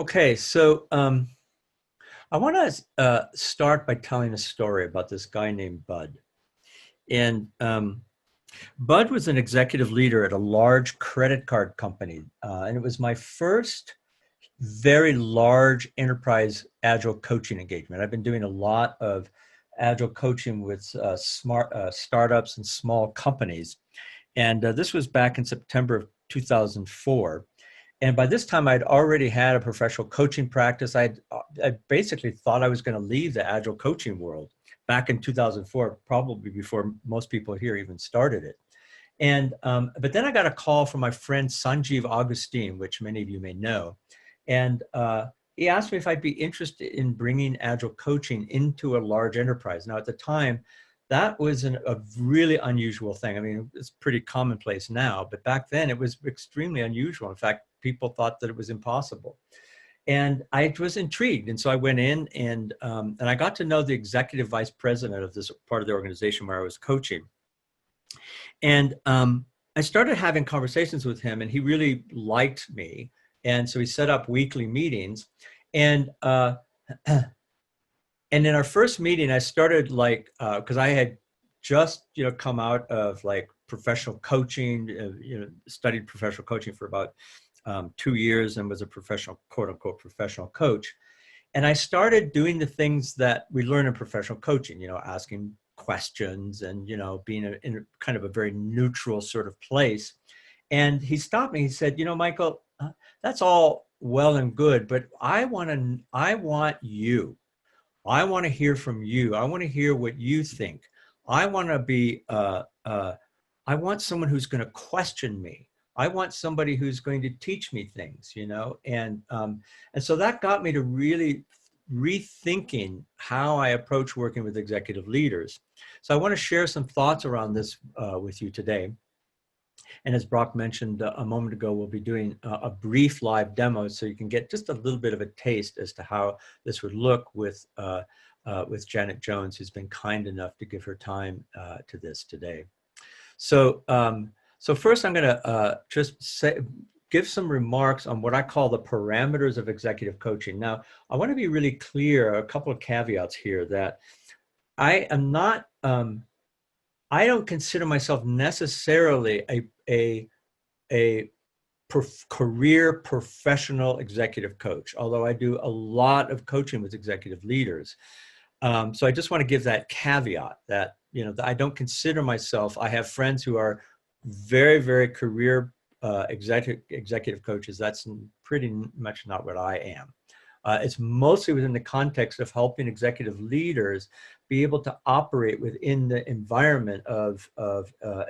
Okay, so I want to start by telling a story about this guy named Bud. And Bud was an executive leader at a large credit card company. And it was my first very large enterprise agile coaching engagement. I've been doing a lot of agile coaching with smart startups and small companies. And this was back in September of 2004. And by this time, I'd already had a professional coaching practice. I basically thought I was going to leave the agile coaching world back in 2004, probably before most people here even started it. And but then I got a call from my friend Sanjeev Augustine, which many of you may know, and he asked me if I'd be interested in bringing agile coaching into a large enterprise. Now, at the time, that was a really unusual thing. I mean, it's pretty commonplace now, but back then it was extremely unusual. In fact, people thought that it was impossible. And I was intrigued. And so I went in and I got to know the executive vice president of this part of the organization where I was coaching. And I started having conversations with him, and he really liked me. And so he set up weekly meetings. And and in our first meeting, I started because I had just come out of professional coaching, studied professional coaching for about 2 years and was a professional, quote unquote, professional coach. And I started doing the things that we learn in professional coaching, asking questions and, being in kind of a very neutral sort of place. And he stopped me. He said, Michael, that's all well and good, but I want you. I want to hear from you. I want to hear what you think. I want to be, I want someone who's going to question me. I want somebody who's going to teach me things, and so that got me to really rethinking how I approach working with executive leaders. So I want to share some thoughts around this with you today. And as Brock mentioned a moment ago, we'll be doing a brief live demo so you can get just a little bit of a taste as to how this would look with Janet Jones, who's been kind enough to give her time to this today. So, so first I'm going to give some remarks on what I call the parameters of executive coaching. Now, I want to be really clear, a couple of caveats here, that I am not, I don't consider myself necessarily a career professional executive coach, although I do a lot of coaching with executive leaders. So I just want to give that caveat that, I don't consider myself, I have friends who are very, very career executive coaches. That's pretty much not what I am. It's mostly within the context of helping executive leaders be able to operate within the environment of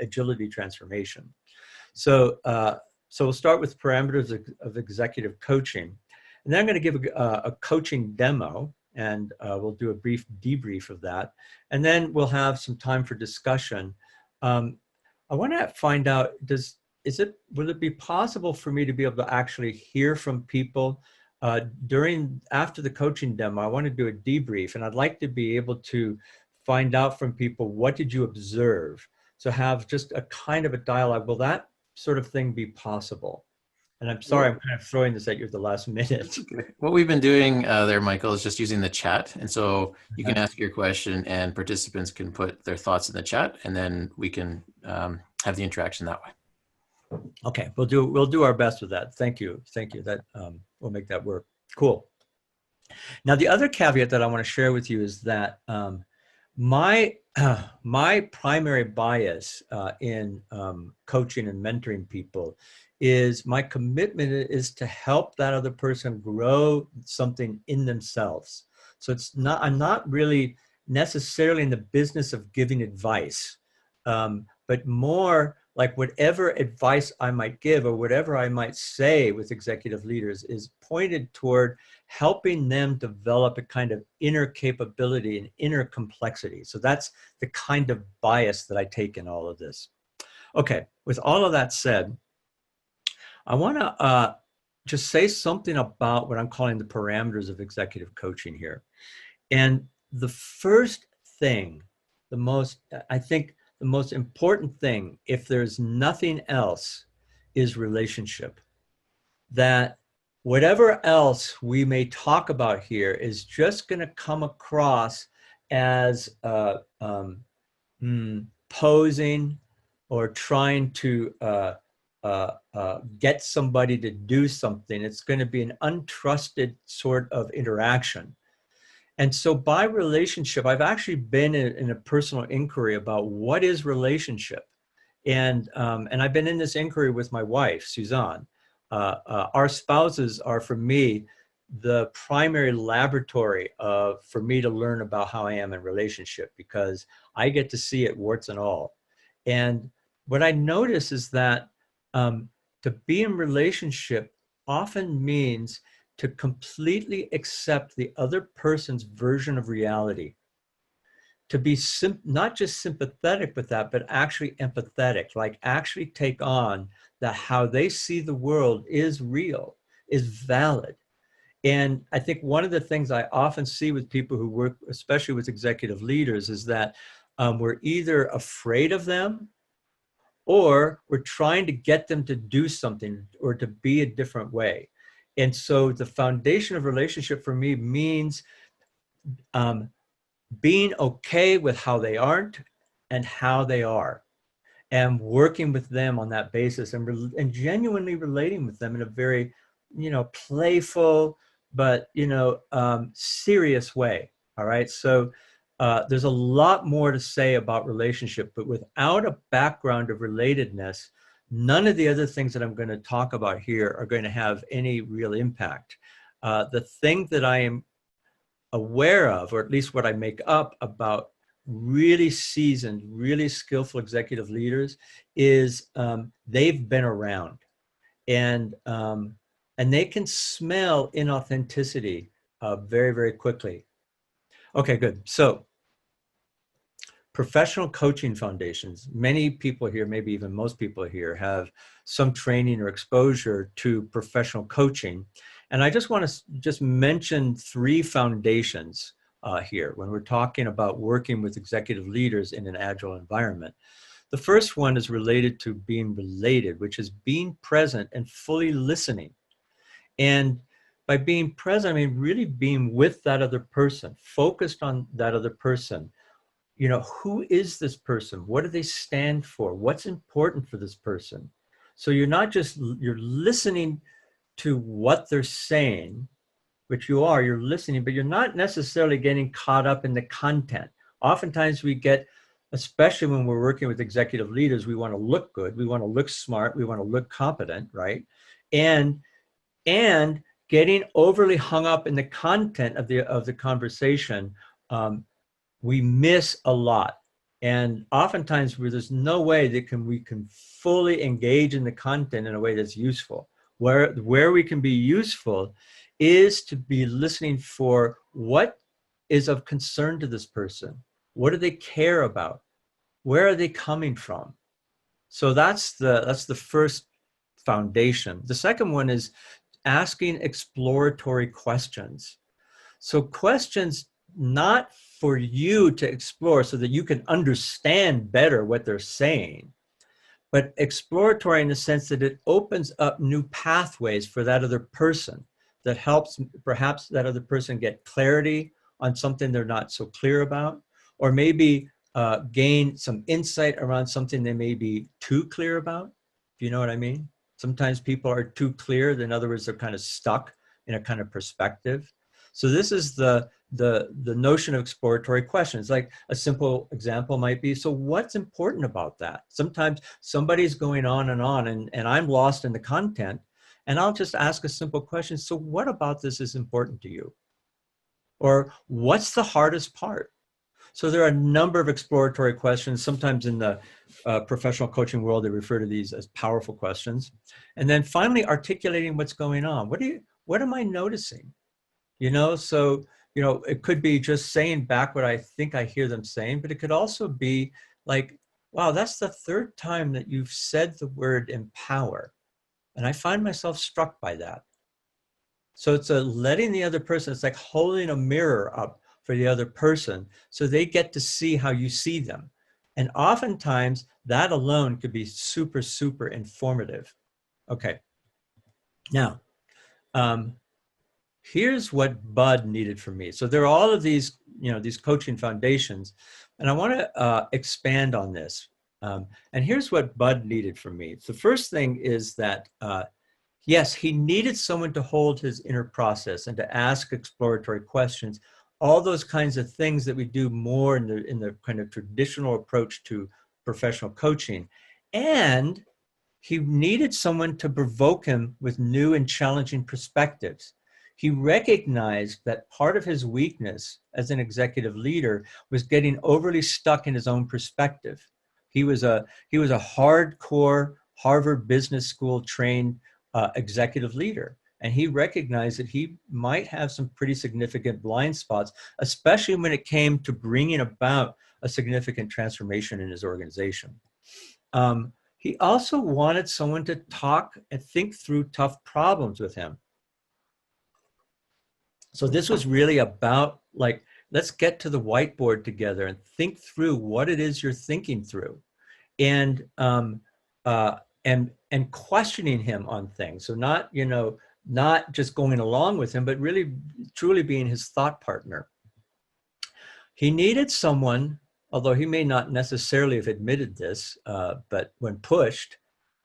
agility transformation. So, so we'll start with parameters of executive coaching. And then I'm going to give a coaching demo, and we'll do a brief debrief of that. And then we'll have some time for discussion. I want to find out, will it be possible for me to be able to actually hear from people after the coaching demo? I want to do a debrief, and I'd like to be able to find out from people, what did you observe? So have just a kind of a dialogue. Will that sort of thing be possible? And I'm sorry, I'm kind of throwing this at you at the last minute. What we've been doing there, Michael, is just using the chat. And so you can ask your question and participants can put their thoughts in the chat, and then we can have the interaction that way. Okay, we'll do our best with that. Thank you. Thank you. That we'll make that work. Cool. Now, the other caveat that I want to share with you is that my primary bias in coaching and mentoring people is my commitment is to help that other person grow something in themselves. So I'm not really necessarily in the business of giving advice, but more like whatever advice I might give or whatever I might say with executive leaders is pointed toward helping them develop a kind of inner capability and inner complexity. So that's the kind of bias that I take in all of this. Okay, with all of that said, I want to just say something about what I'm calling the parameters of executive coaching here. And the first thing, I think the most important thing, if there's nothing else, is relationship. That whatever else we may talk about here is just going to come across as posing or trying to get somebody to do something. It's going to be an untrusted sort of interaction. And so by relationship, I've actually been in a personal inquiry about what is relationship. And I've been in this inquiry with my wife, Suzanne. Our spouses are, for me, the primary laboratory for me to learn about how I am in relationship, because I get to see it warts and all. And what I notice is that to be in relationship often means to completely accept the other person's version of reality, to be not just sympathetic with that, but actually empathetic, like actually take on that how they see the world is real, is valid. And I think one of the things I often see with people who work, especially with executive leaders, is that we're either afraid of them or we're trying to get them to do something or to be a different way. And so the foundation of relationship for me means being okay with how they aren't and how they are, and working with them on that basis, and genuinely relating with them in a very, playful, but, serious way. All right. So there's a lot more to say about relationship, but without a background of relatedness, none of the other things that I'm going to talk about here are going to have any real impact. The thing that I am aware of, or at least what I make up about really seasoned, really skillful executive leaders, is they've been around, and they can smell inauthenticity very, very quickly. Okay, good. So professional coaching foundations, many people here, maybe even most people here, have some training or exposure to professional coaching. And I just want to just mention three foundations here when we're talking about working with executive leaders in an agile environment. The first one is related to being related, which is being present and fully listening. And by being present, I mean really being with that other person, focused on that other person. Who is this person? What do they stand for? What's important for this person? So you're listening to what they're saying, which you're listening, but you're not necessarily getting caught up in the content. Oftentimes we get, especially when we're working with executive leaders, we want to look good, we want to look smart, we want to look competent, right? And getting overly hung up in the content of the conversation, we miss a lot. And oftentimes where there's no way that we can fully engage in the content in a way that's useful. Where we can be useful is to be listening for what is of concern to this person. What do they care about? Where are they coming from? So that's the first foundation. The second one is asking exploratory questions. So questions not for you to explore so that you can understand better what they're saying, but exploratory in the sense that it opens up new pathways for that other person, that helps perhaps that other person get clarity on something they're not so clear about, or maybe gain some insight around something they may be too clear about. If you know what I mean? Sometimes people are too clear. In other words, they're kind of stuck in a kind of perspective. So this is the notion of exploratory questions. Like a simple example might be, so what's important about that? Sometimes somebody's going on, and I'm lost in the content, and I'll just ask a simple question. So what about this is important to you? Or what's the hardest part? So there are a number of exploratory questions. Sometimes in the professional coaching world, they refer to these as powerful questions. And then finally, articulating what's going on. What am I noticing? So, it could be just saying back what I think I hear them saying, but it could also be like, wow, that's the third time that you've said the word empower. And I find myself struck by that. So it's letting the other person, it's like holding a mirror up for the other person so they get to see how you see them. And oftentimes that alone could be super, super informative. Okay. Now, Um, here's what Bud needed from me. So there are all of these, these coaching foundations, and I want to expand on this. And here's what Bud needed from me. The first thing is that, yes, he needed someone to hold his inner process and to ask exploratory questions, all those kinds of things that we do more in the kind of traditional approach to professional coaching. And he needed someone to provoke him with new and challenging perspectives. He recognized that part of his weakness as an executive leader was getting overly stuck in his own perspective. He was a hardcore Harvard Business School trained executive leader. And he recognized that he might have some pretty significant blind spots, especially when it came to bringing about a significant transformation in his organization. He also wanted someone to talk and think through tough problems with him. So this was really about, like, let's get to the whiteboard together and think through what it is you're thinking through, and and questioning him on things. So not just going along with him, but really truly being his thought partner. He needed someone, although he may not necessarily have admitted this, but when pushed,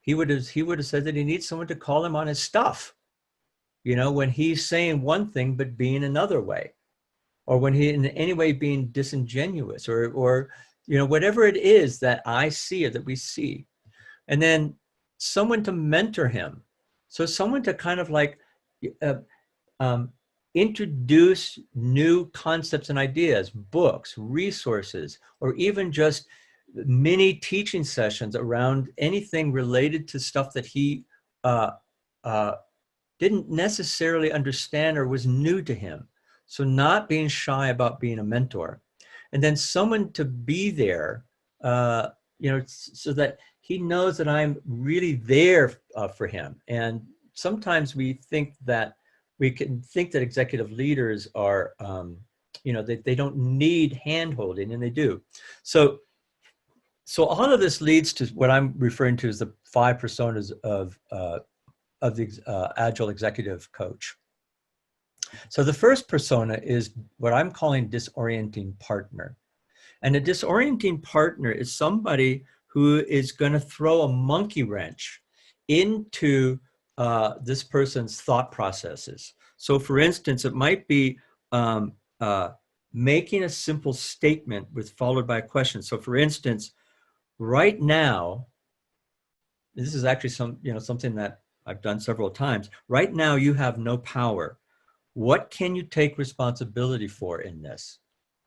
he would have said that he needs someone to call him on his stuff. When he's saying one thing but being another way, or when he in any way being disingenuous, or whatever it is that I see or that we see. And then someone to mentor him. So someone to kind of like introduce new concepts and ideas, books, resources, or even just mini teaching sessions around anything related to stuff that he didn't necessarily understand or was new to him. So not being shy about being a mentor. And then someone to be there, so that he knows that I'm really there for him. And sometimes we can think that executive leaders are, they don't need hand-holding, and they do. So all of this leads to what I'm referring to as the 5 personas of the Agile executive coach. So the first persona is what I'm calling disorienting partner. And a disorienting partner is somebody who is going to throw a monkey wrench into this person's thought processes. So for instance, it might be making a simple statement followed by a question. So for instance, right now, this is actually something that I've done several times. Right now, you have no power. What can you take responsibility for in this?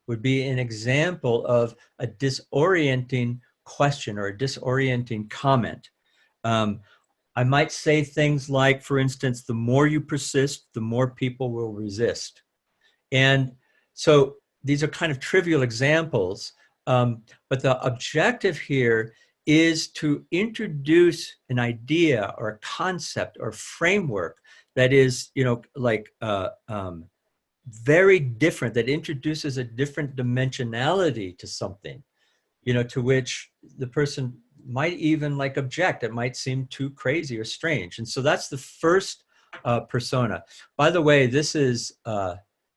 Would be an example of a disorienting question or a disorienting comment. I might say things like, for instance, the more you persist, the more people will resist. And so these are kind of trivial examples, but the objective here is to introduce an idea or a concept or framework that is, very different, that introduces a different dimensionality to something, to which the person might even object. It might seem too crazy or strange. And so that's the first persona. By the way, this is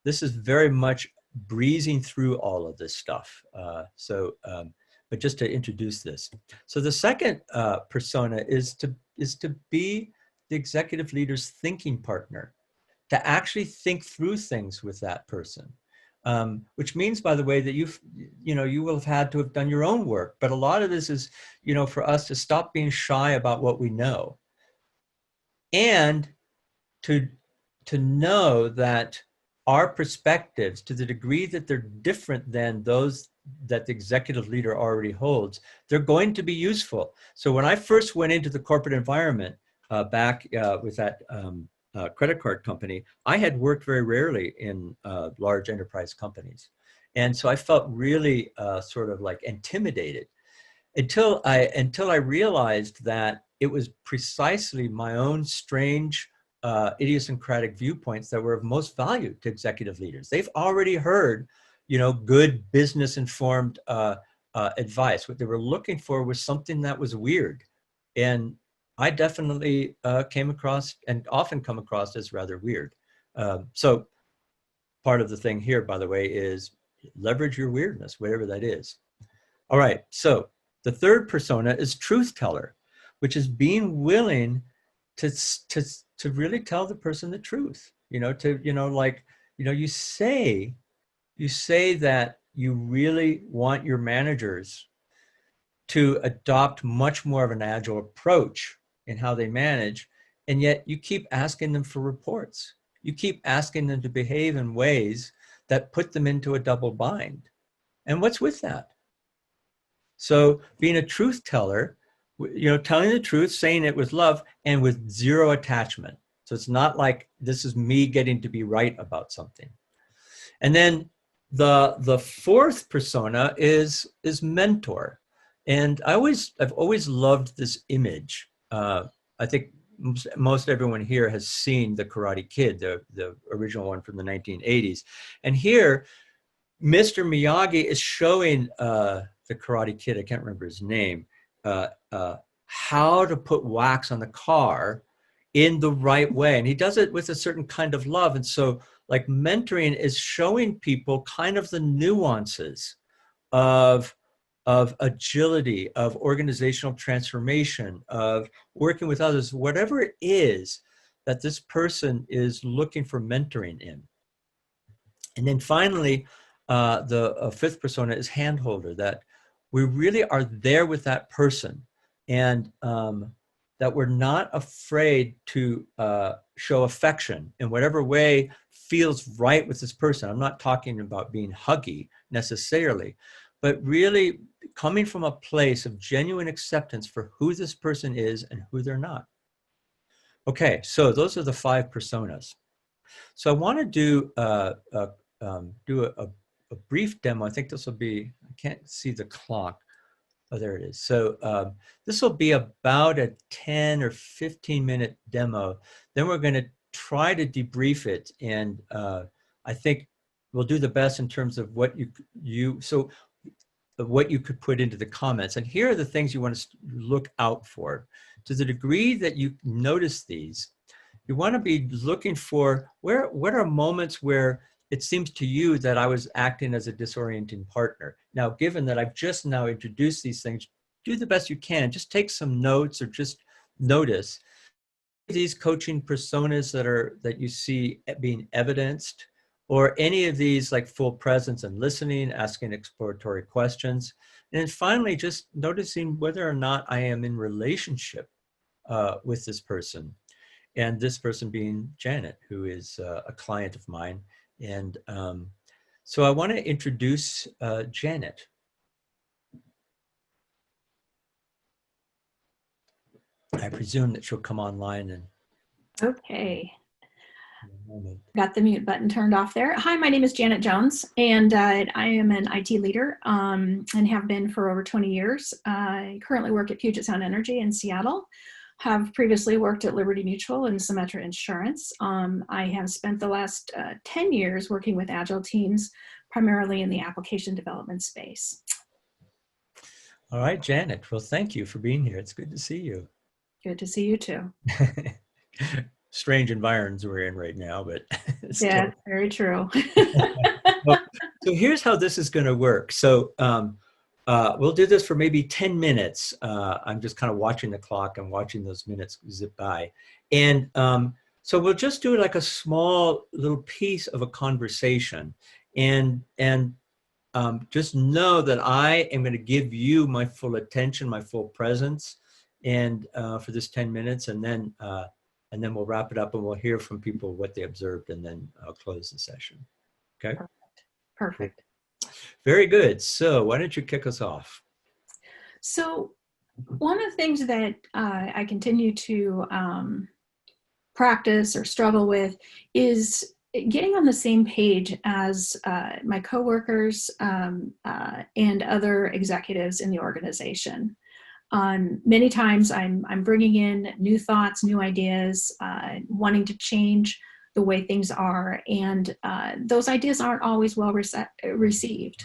very much breezing through all of this stuff. But just to introduce this. So the second persona is to be the executive leader's thinking partner, to actually think through things with that person. Which means, by the way, that you will have had to have done your own work. But a lot of this is, for us to stop being shy about what we know, and to know that our perspectives, to the degree that they're different than those that the executive leader already holds, they're going to be useful. So when I first went into the corporate environment back with that credit card company, I had worked very rarely in large enterprise companies. And so I felt really sort of intimidated until I realized that it was precisely my own strange idiosyncratic viewpoints that were of most value to executive leaders. They've already heard, good business informed advice. What they were looking for was something that was weird. And I definitely came across and often come across as rather weird. So part of the thing here, by the way, is leverage your weirdness, whatever that is. All right, so the third persona is truth teller, which is being willing to really tell the person the truth. You say that you really want your managers to adopt much more of an agile approach in how they manage, and yet you keep asking them for reports. You keep asking them to behave in ways that put them into a double bind. And what's with that? So being a truth teller, telling the truth, saying it with love and with zero attachment. So it's not like this is me getting to be right about something. And then the fourth persona is mentor. And I've always loved this image. I think most everyone here has seen The Karate Kid, the original one from the 1980s. And here, Mr. Miyagi is showing the Karate Kid, I can't remember his name, how to put wax on the car in the right way. And he does it with a certain kind of love. And so like mentoring is showing people kind of the nuances of agility, of organizational transformation, of working with others, whatever it is that this person is looking for mentoring in. And then finally, the fifth persona is handholder, that we really are there with that person, and that we're not afraid to show affection in whatever way feels right with this person. I'm not talking about being huggy necessarily, but really coming from a place of genuine acceptance for who this person is and who they're not. Okay, so those are the 5 personas. So I want to do a brief demo. I think this will be, I can't see the clock. Oh, there it is. So this will be about a 10 or 15 minute demo. Then we're going to try to debrief it. And I think we'll do the best in terms of what what you could put into the comments. And here are the things you want to look out for. To the degree that you notice these, you want to be looking for what are moments where it seems to you that I was acting as a disorienting partner. Now, given that I've just now introduced these things, do the best you can. Just take some notes or just notice these coaching personas that you see being evidenced, or any of these like full presence and listening, asking exploratory questions. And then finally, just noticing whether or not I am in relationship with this person. And this person being Janet, who is a client of mine. And so I want to introduce Janet. I presume that she'll come online and. Okay. Got the mute button turned off there. Hi, my name is Janet Jones, and I am an IT leader and have been for over 20 years. I currently work at Puget Sound Energy in Seattle. Have previously worked at Liberty Mutual and Symetra Insurance. I have spent the last 10 years working with Agile teams, primarily in the application development space. All right, Janet. Well, thank you for being here. It's good to see you. Good to see you too. Strange environs we're in right now, but yeah, it's very true. So here's how this is going to work. So we'll do this for maybe 10 minutes. I'm just kind of watching the clock and watching those minutes zip by. And so we'll just do like a small little piece of a conversation. And just know that I am going to give you my full attention, my full presence, and for this 10 minutes. And then we'll wrap it up and we'll hear from people what they observed, and then I'll close the session. Okay? Perfect. Very good. So why don't you kick us off? So one of the things that I continue to practice or struggle with is getting on the same page as my coworkers and other executives in the organization. Many times I'm bringing in new thoughts, new ideas, wanting to change the way things are, and those ideas aren't always well received.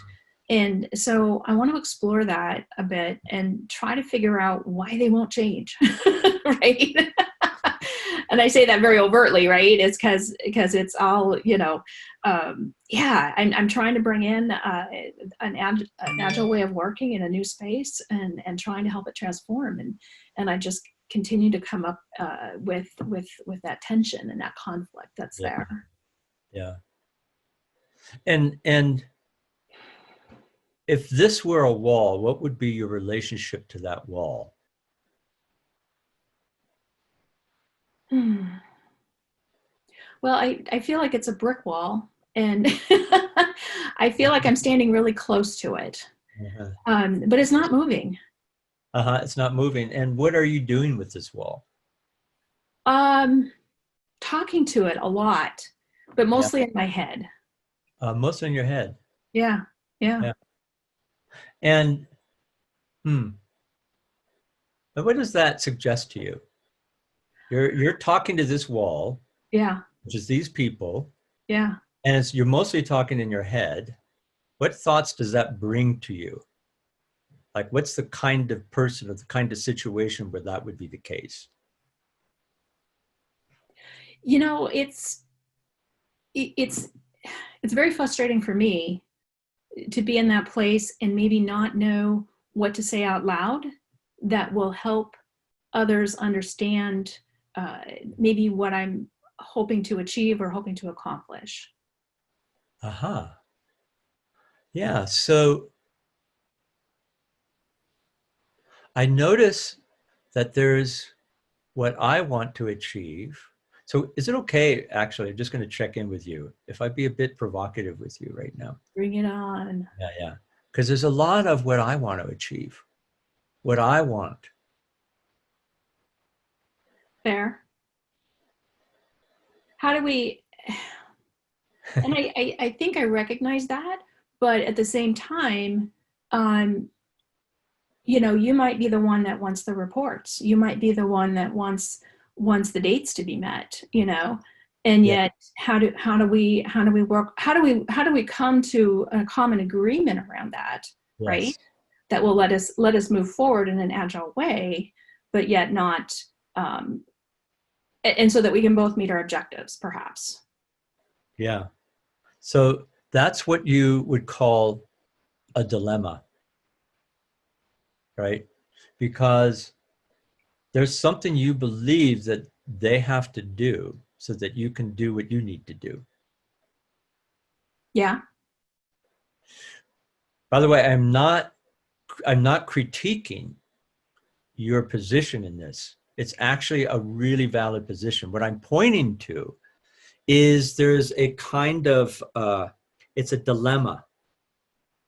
And so I want to explore that a bit and try to figure out why they won't change, right? And I say that very overtly, right? It's because it's all, yeah, I'm trying to bring in an agile way of working in a new space and trying to help it transform. And I just continue to come up with that tension and that conflict that's Yeah. there. Yeah. And if this were a wall, what would be your relationship to that wall? Well, I feel like it's a brick wall, and I feel like I'm standing really close to it, but it's not moving. It's not moving. And what are you doing with this wall? Talking to it a lot, but mostly in my head. Mostly in your head. Yeah. And but what does that suggest to you? You're talking to this wall, Yeah. which is these people, Yeah. and you're mostly talking in your head. What thoughts does that bring to you? Like, what's the kind of person or the kind of situation where that would be the case? It's very frustrating for me to be in that place and maybe not know what to say out loud that will help others understand maybe what I'm hoping to achieve or hoping to accomplish. Yeah, so I notice that there's what I want to achieve. So is it okay, actually, I'm just going to check in with you, if I be a bit provocative with you right now? Bring it on. Yeah. Because there's a lot of what I want to achieve, what I want. Fair. How do we, and I think I recognize that, but at the same time, you might be the one that wants the reports. You might be the one that wants the dates to be met, and yet how do we work? How do we come to a common agreement around that, Yes. right? That will let us move forward in an agile way, but yet not, and so that we can both meet our objectives, perhaps. Yeah. So that's what you would call a dilemma, right? Because there's something you believe that they have to do so that you can do what you need to do. Yeah. By the way, I'm not critiquing your position in this. It's actually a really valid position. What I'm pointing to is there's a kind of, it's a dilemma.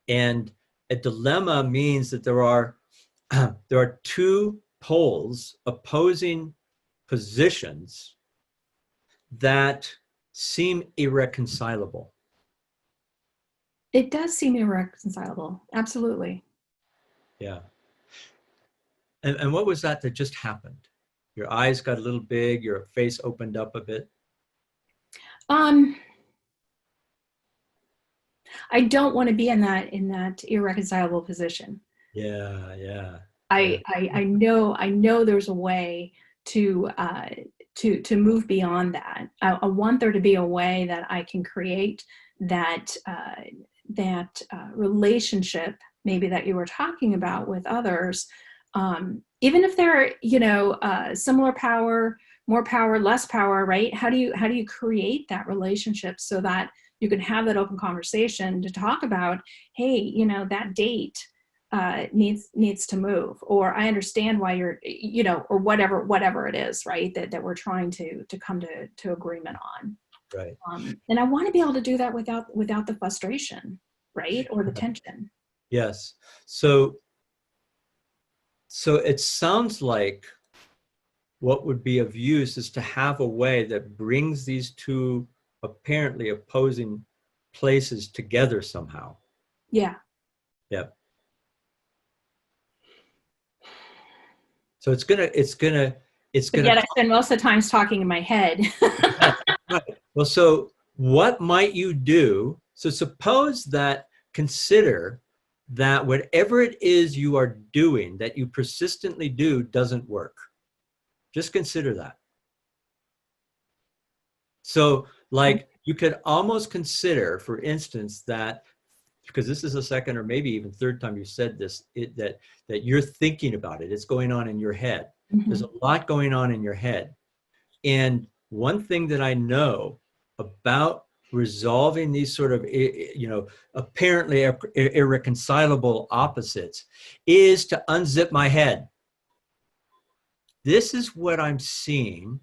And a dilemma means that there are two poles, opposing positions that seem irreconcilable. It does seem irreconcilable. Absolutely. Yeah. And what was that just happened? Your eyes got a little big, your face opened up a bit. I don't want to be in that irreconcilable position. Yeah. I know there's a way to move beyond that. I want there to be a way that I can create that relationship, maybe that you were talking about with others, even if they're similar power, more power, less power, right? How do you create that relationship so that you can have that open conversation to talk about, hey, that date needs to move, or I understand why you're, or whatever it is, right? That we're trying to come to agreement on. Right. And I want to be able to do that without the frustration, right? Or the tension. Yes. So it sounds like what would be of use is to have a way that brings these two apparently opposing places together somehow. Yeah. Yep. So it's gonna. Yet I spend most of the times talking in my head. Right. Well, so what might you do? So suppose that, consider that whatever it is you are doing that you persistently do doesn't work. Just consider that. So like you could almost consider, for instance, that because this is the second or maybe even third time you said this, that you're thinking about it. It's going on in your head. There's a lot going on in your head. And one thing that I know about resolving these sort of, apparently irreconcilable opposites is to unzip my head. This is what I'm seeing.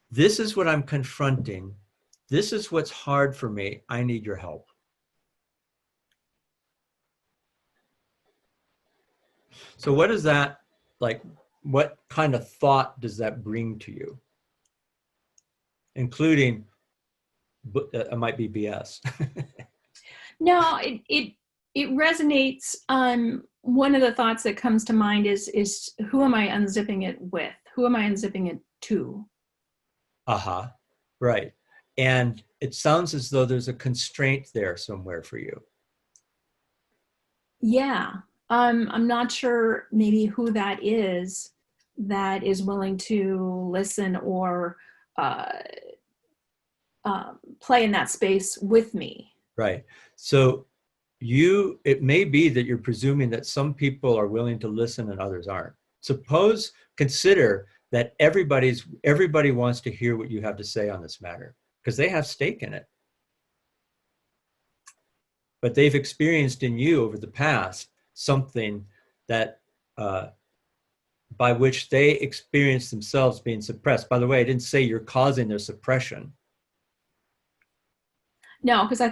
This is what I'm confronting. This is what's hard for me. I need your help. So what is that like? What kind of thought does that bring to you? Including, it might be BS. No, it resonates. One of the thoughts that comes to mind is who am I unzipping it with? Who am I unzipping it to? Right. And it sounds as though there's a constraint there somewhere for you. Yeah. I'm not sure maybe who that is willing to listen or play in that space with me. Right. So it may be that you're presuming that some people are willing to listen and others aren't. Consider that everybody wants to hear what you have to say on this matter because they have stake in it. But they've experienced in you over the past something that by which they experience themselves being suppressed. By the way, I didn't say you're causing their suppression. No, because I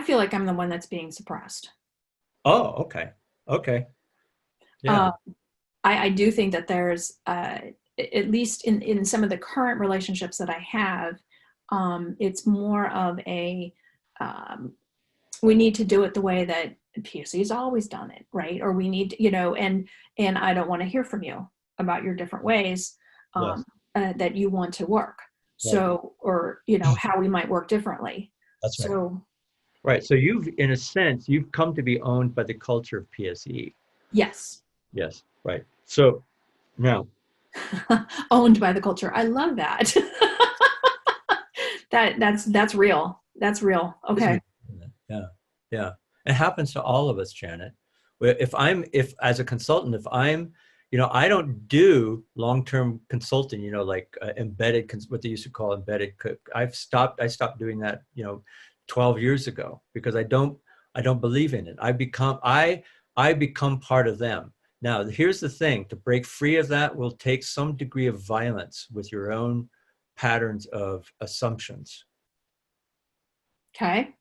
feel like I'm the one that's being suppressed. Oh, okay. Okay. Yeah. I do think that there's, at least in some of the current relationships that I have, it's more of a, we need to do it the way that PSC's always done it, right? Or we need, and I don't want to hear from you about your different ways Yes. That you want to work. Right. So, or, how we might work differently. That's right. So, right. So in a sense, you've come to be owned by the culture of PSE. Yes. Yes. Right. So now. Owned by the culture. I love that. That's real. That's real. Okay. Yeah. Yeah. It happens to all of us, Janet. If as a consultant, I don't do long-term consulting, like embedded, what they used to call embedded. I stopped doing that, 12 years ago because I don't believe in it. I become part of them. Now, here's the thing, to break free of that will take some degree of violence with your own patterns of assumptions. Okay.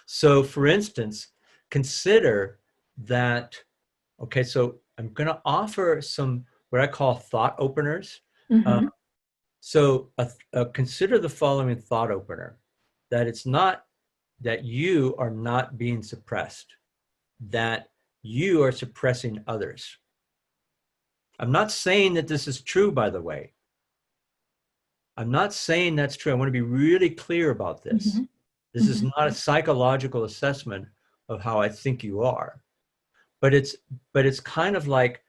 So for instance, consider that, okay, so I'm going to offer some, what I call thought openers. Mm-hmm. Consider the following thought opener, that it's not that you are not being suppressed, that you are suppressing others. I'm not saying that this is true, by the way. I'm not saying that's true. I want to be really clear about this. Mm-hmm. This is not a psychological assessment of how I think you are, but it's kind of like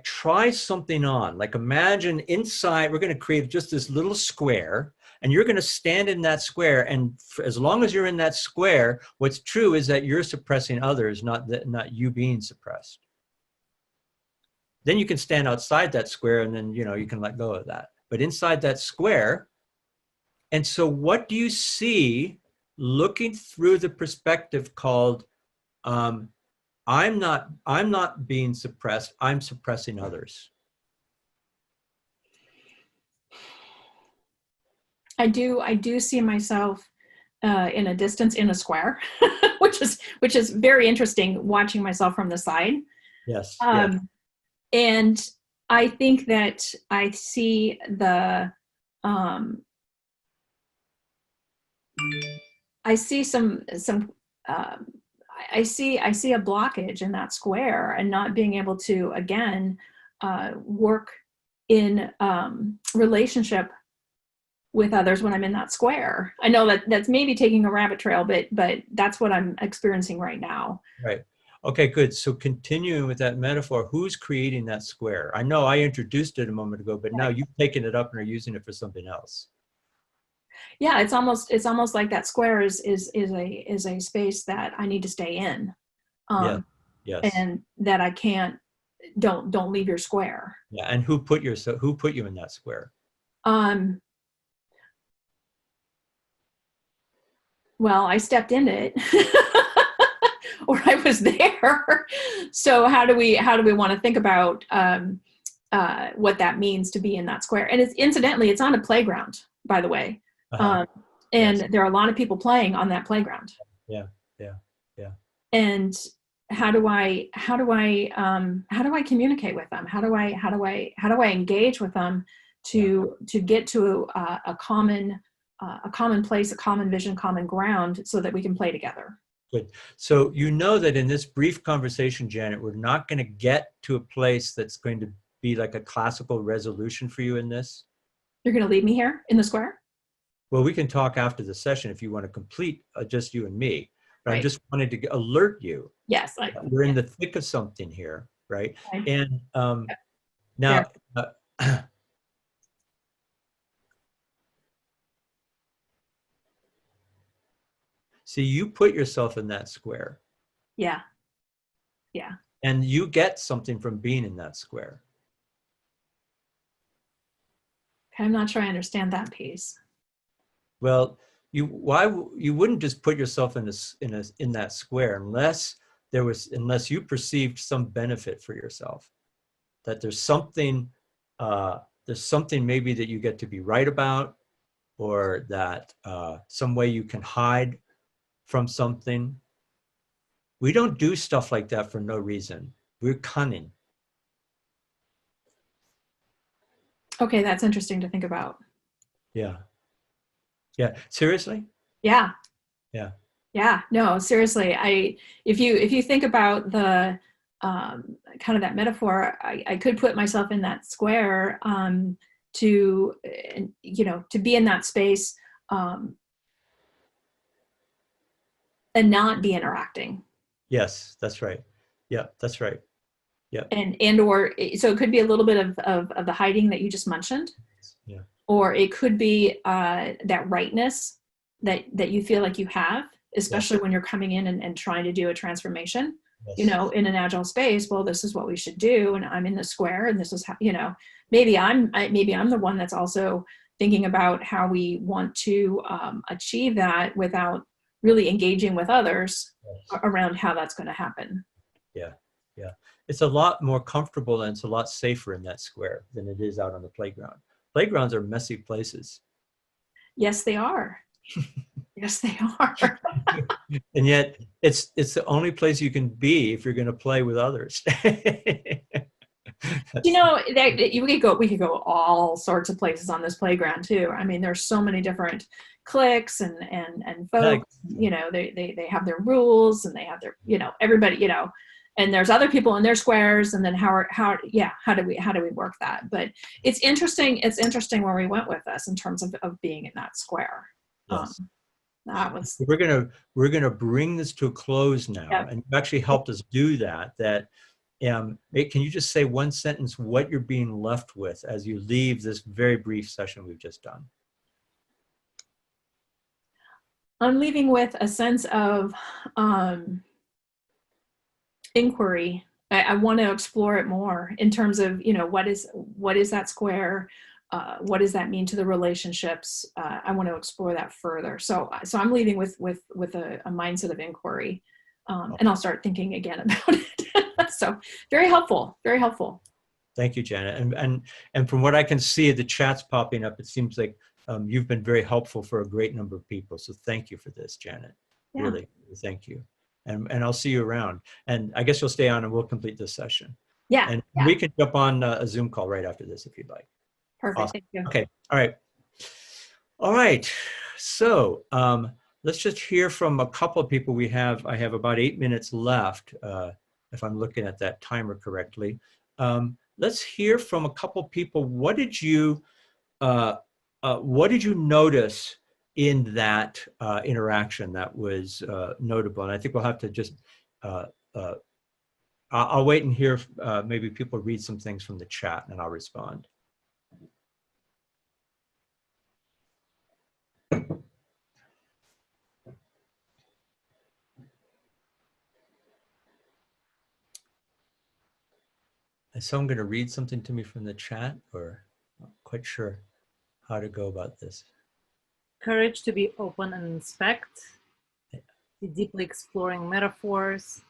try something on. Like imagine inside, we're going to create just this little square, and you're going to stand in that square. And as long as you're in that square, what's true is that you're suppressing others, not you being suppressed. Then you can stand outside that square, and then you can let go of that. But inside that square, and so what do you see? Looking through the perspective called, I'm not being suppressed, I'm suppressing others. I do see myself in a distance in a square, which is very interesting watching myself from the side. Yes. And I think that I see I see I see a blockage in that square and not being able to again work in relationship with others when I'm in that square. I know that that's maybe taking a rabbit trail, but that's what I'm experiencing right now. Right. Okay, good. So continuing with that metaphor, who's creating that square? I know I introduced it a moment ago, but now you've taken it up and are using it for something else. Yeah, it's almost like that square is a space that I need to stay in. Yeah. Yes. And that I can't, don't leave your square. Yeah. And who put you in that square? Well, I stepped in it. Or I was there. So how do we want to think about what that means to be in that square? And it's incidentally, it's on a playground, by the way. Uh-huh. And Yes. there are a lot of people playing on that playground. Yeah. Yeah. Yeah. And how do I communicate with them? How do I engage with them to get to a common place, a common vision, common ground, so that we can play together? Good. So you know that in this brief conversation, Janet, we're not going to get to a place that's going to be like a classical resolution for you in this. You're going to leave me here in the square? Well, we can talk after the session if you want to complete just you and me. But Right. I just wanted to alert you. Yes. We're in the thick of something here, right? Okay. And now, see, you put yourself in that square. Yeah. Yeah. And you get something from being in that square. Okay, I'm not sure I understand that piece. Well, you wouldn't just put yourself in that square unless you perceived some benefit for yourself, that there's something maybe that you get to be right about, or that some way you can hide from something. We don't do stuff like that for no reason. We're cunning. Okay, that's interesting to think about. Yeah. Yeah. Seriously? Yeah. Yeah. Yeah. No, seriously. If you think about the kind of that metaphor, I could put myself in that square to be in that space and not be interacting. Yes, that's right. Yeah, that's right. Yeah. And or so it could be a little bit of the hiding that you just mentioned. Yeah. Or it could be that rightness that you feel like you have, especially when you're coming in and trying to do a transformation. Yes. In an agile space. Well, this is what we should do, and I'm in the square, and this is how. Maybe I'm the one that's also thinking about how we want to achieve that without really engaging with others around how that's going to happen. Yeah. Yeah. It's a lot more comfortable and it's a lot safer in that square than it is out on the playground. Playgrounds are messy places. Yes, they are. Yes, they are. And yet it's the only place you can be if you're going to play with others. We could go all sorts of places on this playground too. I mean, there's so many different cliques and folks, they have their rules and they have their, everybody, and there's other people in their squares, and then how do we work that? But it's interesting where we went with this in terms of being in that square. Yes. That was. We're gonna bring this to a close now, Yep. and you actually helped us do that. Can you just say one sentence what you're being left with as you leave this very brief session we've just done? I'm leaving with a sense of inquiry. I want to explore it more in terms of, what is that square? What does that mean to the relationships? I want to explore that further. So I'm leaving with a mindset of inquiry, and I'll start thinking again about it. So very helpful, very helpful. Thank you, Janet. And from what I can see, the chats popping up, it seems like you've been very helpful for a great number of people. So thank you for this, Janet. Yeah. Really, thank you. And I'll see you around. And I guess you'll stay on and we'll complete this session. Yeah. And we can jump on a Zoom call right after this if you'd like. Perfect. Awesome. Thank you. Okay. All right. So let's just hear from a couple of people. I have about 8 minutes left, if I'm looking at that timer correctly. Let's hear from a couple of people. What did you what did you notice in that interaction that was notable? And I think we'll have to just, I'll wait and hear maybe people read some things from the chat and I'll respond. Is someone going to read something to me from the chat, or not quite sure how to go about this? Courage to be open and inspect. Deeply exploring metaphors.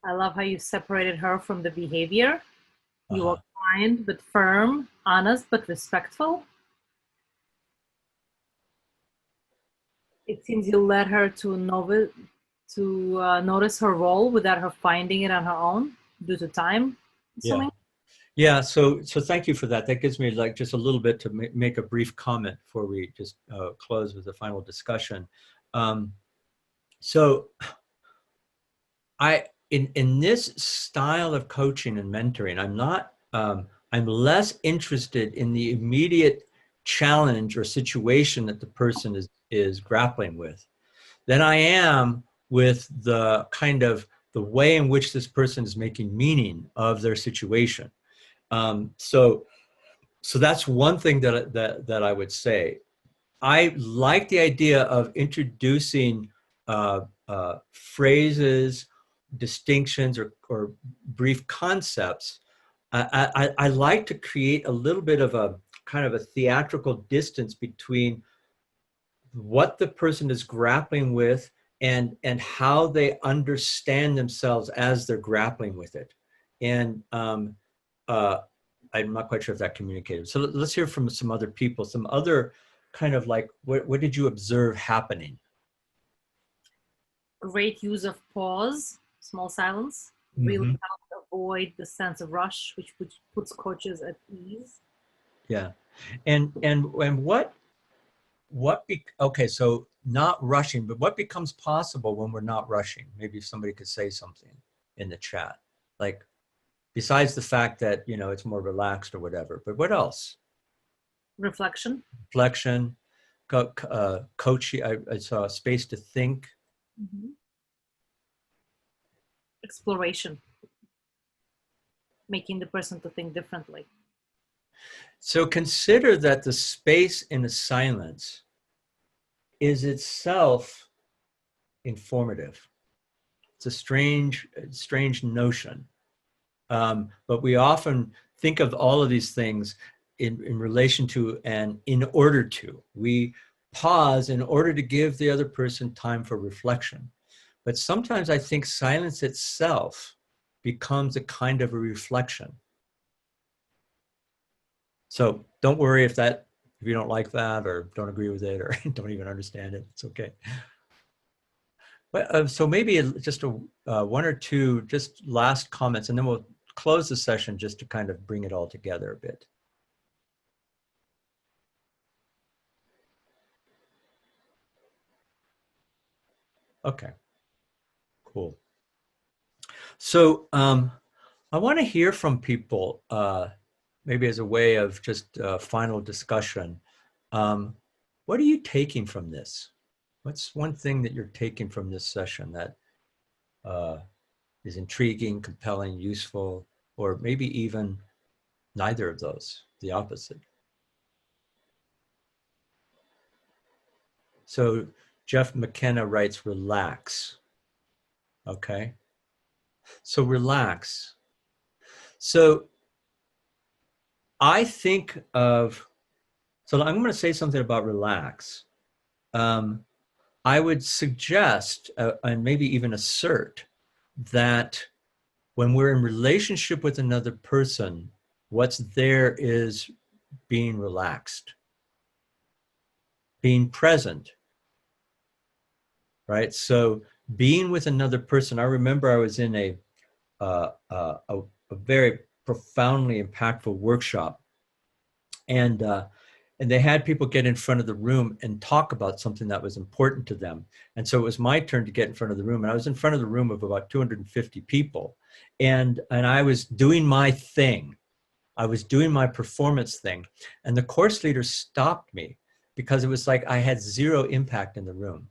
I love how you separated her from the behavior. You were kind but firm, honest but respectful. It seems you led her to notice her role without her finding it on her own due to time. Yeah. Yeah. So thank you for that. That gives me like just a little bit to make a brief comment before we just close with the final discussion. So in this style of coaching and mentoring, I'm less interested in the immediate challenge or situation that the person is grappling with than I am with the kind of the way in which this person is making meaning of their situation. So that's one thing that I would say. I like the idea of introducing phrases, distinctions, or brief concepts. I like to create a little bit of a kind of a theatrical distance between what the person is grappling with and how they understand themselves as they're grappling with it. And I'm not quite sure if that communicated. So let's hear from some other people, some other kind of like, what did you observe happening? Great use of pause, small silence, really helps avoid the sense of rush, which puts coaches at ease. Yeah. And okay, so not rushing, but what becomes possible when we're not rushing? Maybe if somebody could say something in the chat, like besides the fact that, you know, it's more relaxed or whatever, but what else? Reflection. Reflection, coaching, I saw a space to think. Exploration. Making the person to think differently. So consider that the space in the silence is itself informative. It's a strange notion. But we often think of all of these things in relation to and in order to. We pause in order to give the other person time for reflection. But sometimes I think silence itself becomes a kind of a reflection. So don't worry if you don't like that or don't agree with it or don't even understand it. It's okay. But so maybe just one or two just last comments, and then we'll close the session just to kind of bring it all together a bit. Okay, cool. So I want to hear from people, maybe as a way of just final discussion. What are you taking from this? What's one thing that you're taking from this session that is intriguing, compelling, useful, or maybe even neither of those, the opposite? So Jeff McKenna writes, relax. Okay. So relax. So I think of, so I'm going to say something about relax. I would suggest and maybe even assert that when we're in relationship with another person, what's there is being relaxed, being present, right? So being with another person, I remember I was in a very profoundly impactful workshop, and they had people get in front of the room and talk about something that was important to them. And so it was my turn to get in front of the room, and I was in front of the room of about 250 people, and I was doing my thing. I was doing my performance thing, and the course leader stopped me because it was like I had zero impact in the room.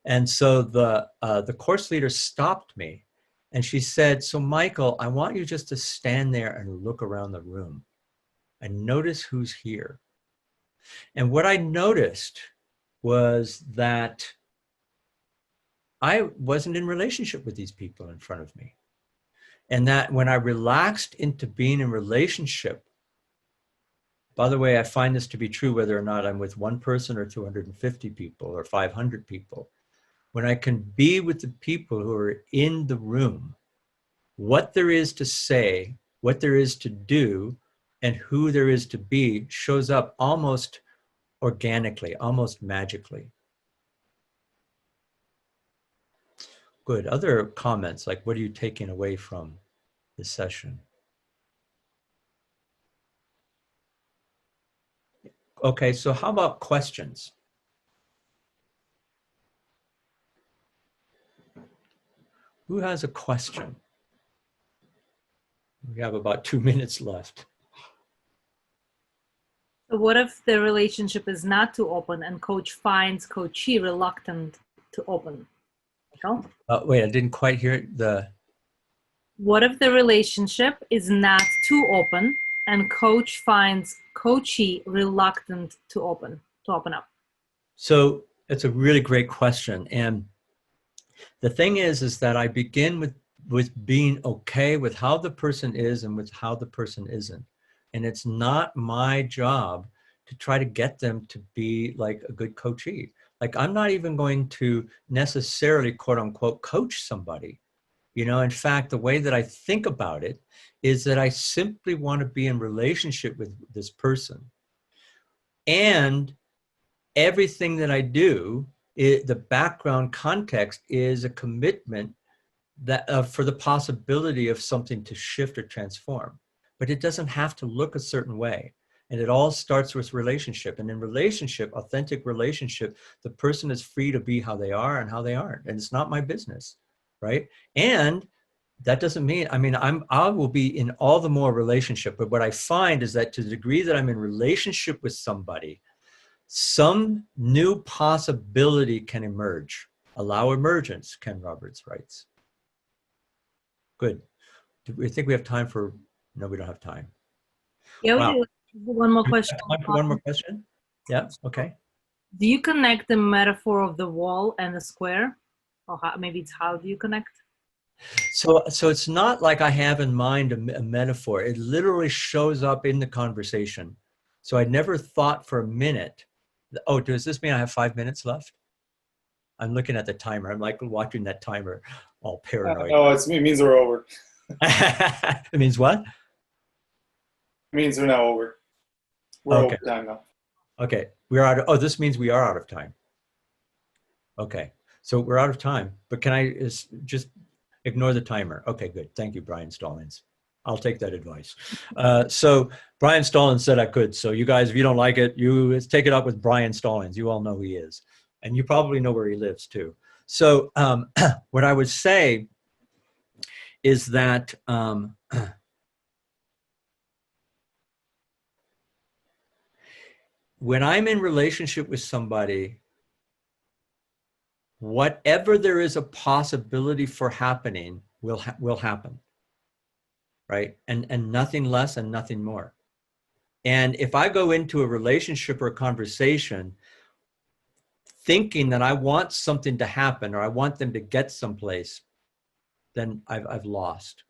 And so the course leader stopped me, and she said, "So Michael, I want you just to stand there and look around the room and notice who's here." And what I noticed was that I wasn't in relationship with these people in front of me. And that when I relaxed into being in relationship, by the way, I find this to be true whether or not I'm with one person or 250 people or 500 people. When I can be with the people who are in the room, what there is to say, what there is to do, and who there is to be shows up almost organically, almost magically. Good. Other comments, like what are you taking away from this session? Okay, so how about questions? Who has a question? We have about 2 minutes left. So what if the relationship is not too open and coach finds coachee reluctant to open? Michael? Wait, I didn't quite hear the... What if the relationship is not too open and coach finds coachee reluctant to open up? So it's a really great question. And the thing is that I begin with being okay with how the person is and with how the person isn't. And it's not my job to try to get them to be like a good coachee. Like I'm not even going to necessarily, quote unquote, coach somebody. You know, in fact, the way that I think about it is that I simply want to be in relationship with this person. And everything that I do, the background context is a commitment that for the possibility of something to shift or transform. But it doesn't have to look a certain way. And it all starts with relationship. And in relationship, authentic relationship, the person is free to be how they are and how they aren't. And it's not my business, right? And that doesn't mean, I mean, I will be in all the more relationship. But what I find is that to the degree that I'm in relationship with somebody, some new possibility can emerge. Allow emergence, Ken Roberts writes. Good. Do we think we have time for, no, we don't have time. Yeah, Wow. we do. One more question. Time for one more question? Yeah, okay. Do you connect the metaphor of the wall and the square? Or maybe it's how do you connect? So it's not like I have in mind a metaphor. It literally shows up in the conversation. So I never thought for a minute, oh, does this mean I have 5 minutes left? I'm looking at the timer. I'm like watching that timer, all paranoid. No, it means we're over. It means what? It means we're now over. We're Okay. over time now. Okay, we're out of, oh, this means we are out of time. Okay, so we're out of time, but can I just ignore the timer? Okay, good. Thank you, Brian Stallings. I'll take that advice. So Brian Stallings said I could. So you guys, if you don't like it, you take it up with Brian Stallings. You all know who he is. And you probably know where he lives too. So what I would say is that when I'm in relationship with somebody, whatever there is a possibility for happening will happen, right? And nothing less and nothing more. And if I go into a relationship or a conversation thinking that I want something to happen or I want them to get someplace, then I've lost.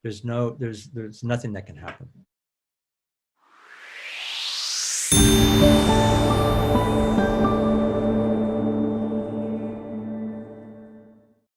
There's nothing that can happen.